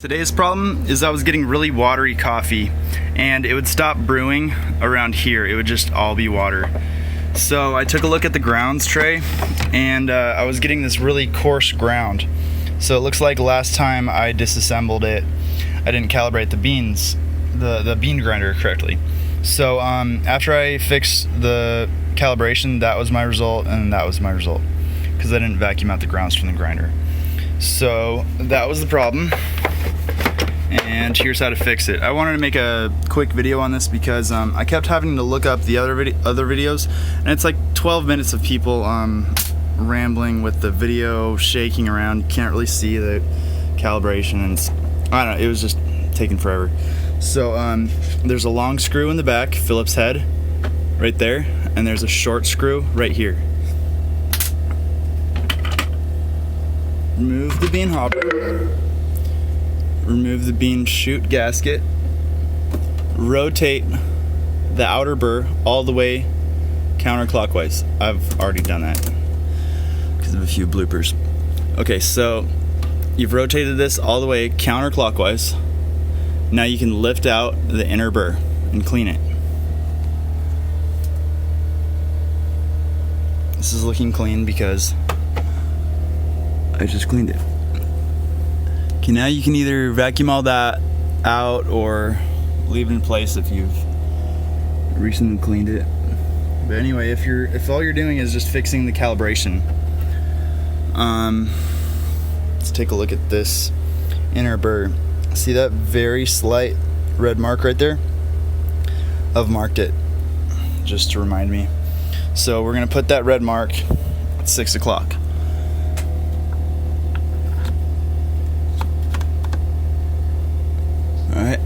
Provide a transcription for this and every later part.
Today's problem is I was getting really watery coffee and it would stop brewing around here. It would just all be water. So I took a look at the grounds tray and I was getting this really coarse ground. So it looks like last time I disassembled it, I didn't calibrate the beans, the bean grinder correctly. So after I fixed the calibration, that was my result and that was my result because I didn't vacuum out the grounds from the grinder. So that was the problem. And here's how to fix it. I wanted to make a quick video on this because I kept having to look up the other videos, and it's like 12 minutes of people rambling with the video shaking around. You can't really see the calibration, and I don't know, it was just taking forever. So there's a long screw in the back, Phillips head, right there, and there's a short screw right here. Remove the bean hopper. Remove the bean chute gasket, rotate the outer burr all the way counterclockwise. I've already done that because of a few bloopers. Okay, so you've rotated this all the way counterclockwise. Now you can lift out the inner burr and clean it. This is looking clean because I just cleaned it. Okay, now you can either vacuum all that out or leave it in place if you've recently cleaned it. But anyway, if all you're doing is just fixing the calibration, let's take a look at this inner burr. See that very slight red mark right there? I've marked it just to remind me. So we're gonna put that red mark at 6 o'clock. Alright,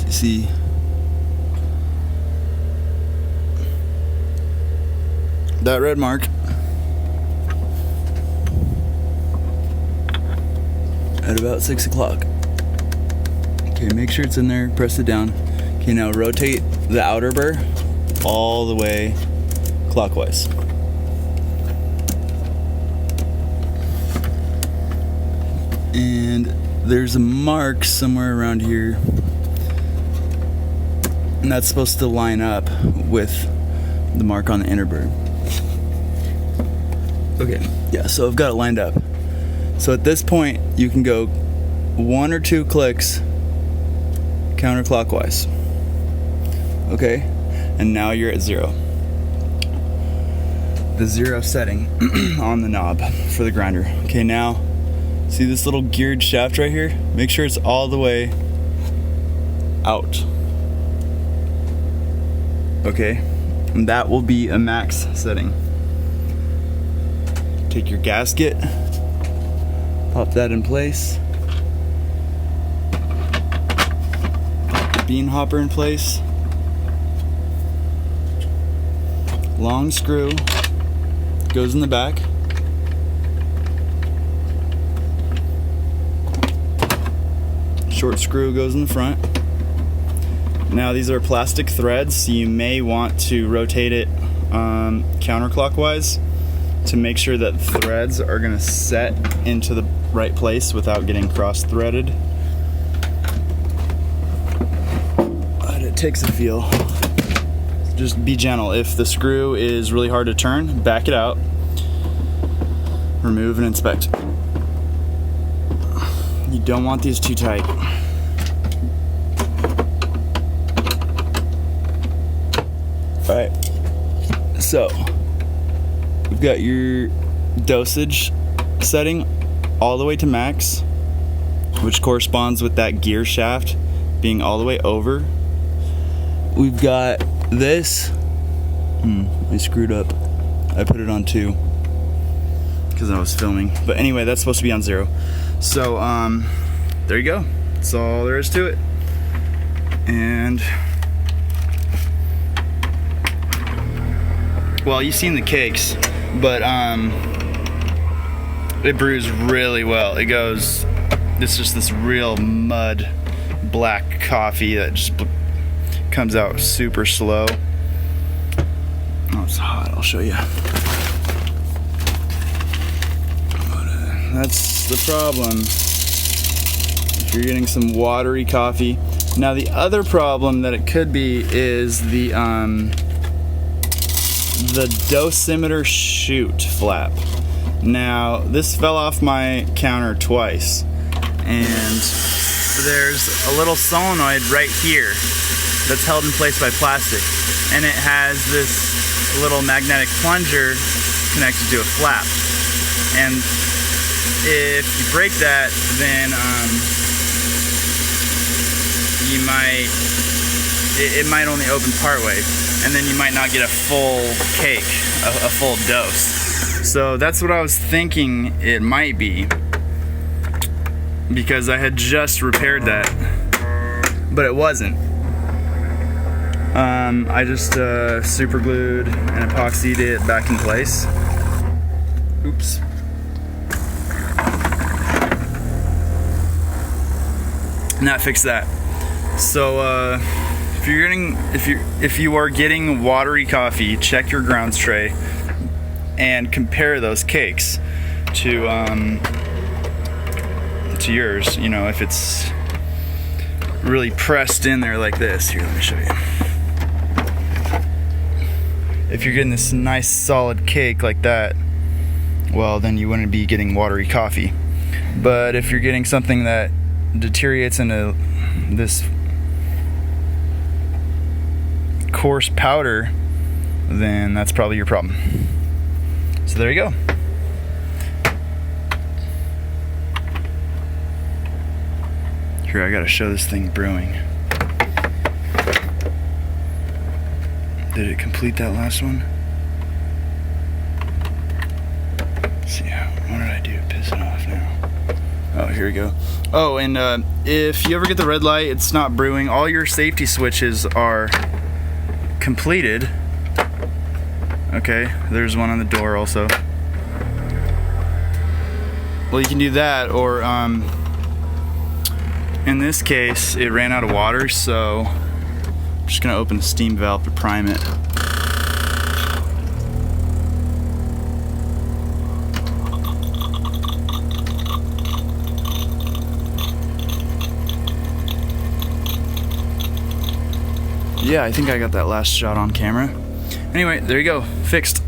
see, that red mark at about 6 o'clock. Okay, make sure it's in there, press it down. Okay, now rotate the outer burr all the way clockwise. And there's a mark somewhere around here, and that's supposed to line up with the mark on the inner burr. Okay, yeah, so I've got it lined up. So at this point, you can go 1 or 2 clicks counterclockwise. Okay, and now you're at 0. The 0 setting on the knob for the grinder. Okay, now see this little geared shaft right here? Make sure it's all the way out. Okay, and that will be a max setting. Take your gasket, pop that in place, pop the bean hopper in place, long screw goes in the back. Short screw goes in the front. Now these are plastic threads, so you may want to rotate it counterclockwise to make sure that the threads are going to set into the right place without getting cross-threaded. But it takes a feel. Just be gentle. If the screw is really hard to turn, back it out, remove and inspect. You don't want these too tight. Alright, so we've got your dosage setting all the way to max, which corresponds with that gear shaft being all the way over. We've got this. I screwed up. I put it on 2 because I was filming. But anyway, that's supposed to be on 0. So there you go. That's all there is to it. And well, you've seen the cakes, but it brews really well. It's just this real mud black coffee that just comes out super slow. Oh, it's hot. I'll show you. But, that's the problem. if you're getting some watery coffee. Now the other problem that it could be is the dosimeter chute flap. Now this fell off my counter twice, and there's a little solenoid right here that's held in place by plastic, and it has this little magnetic plunger connected to a flap. And if you break that, then it might only open partway, and then you might not get a full cake, a full dose. So that's what I was thinking it might be, because I had just repaired that, but it wasn't. I just super glued and epoxied it back in place. Oops. And that fixed that. So if you are getting watery coffee, check your grounds tray and compare those cakes to yours. You know, if it's really pressed in there like this. Here, let me show you. If you're getting this nice solid cake like that, well, then you wouldn't be getting watery coffee. But if you're getting something that deteriorates into this coarse powder, then that's probably your problem. So there you go. Here, I gotta show this thing brewing. Did it complete that last one? Let's see, what did I do to piss it off now? Oh, here we go. Oh, and if you ever get the red light, it's not brewing. All your safety switches are completed. Okay, there's one on the door also. Well, you can do that, or in this case, it ran out of water, so I'm just gonna open the steam valve to prime it. Yeah, I think I got that last shot on camera. Anyway, there you go, fixed.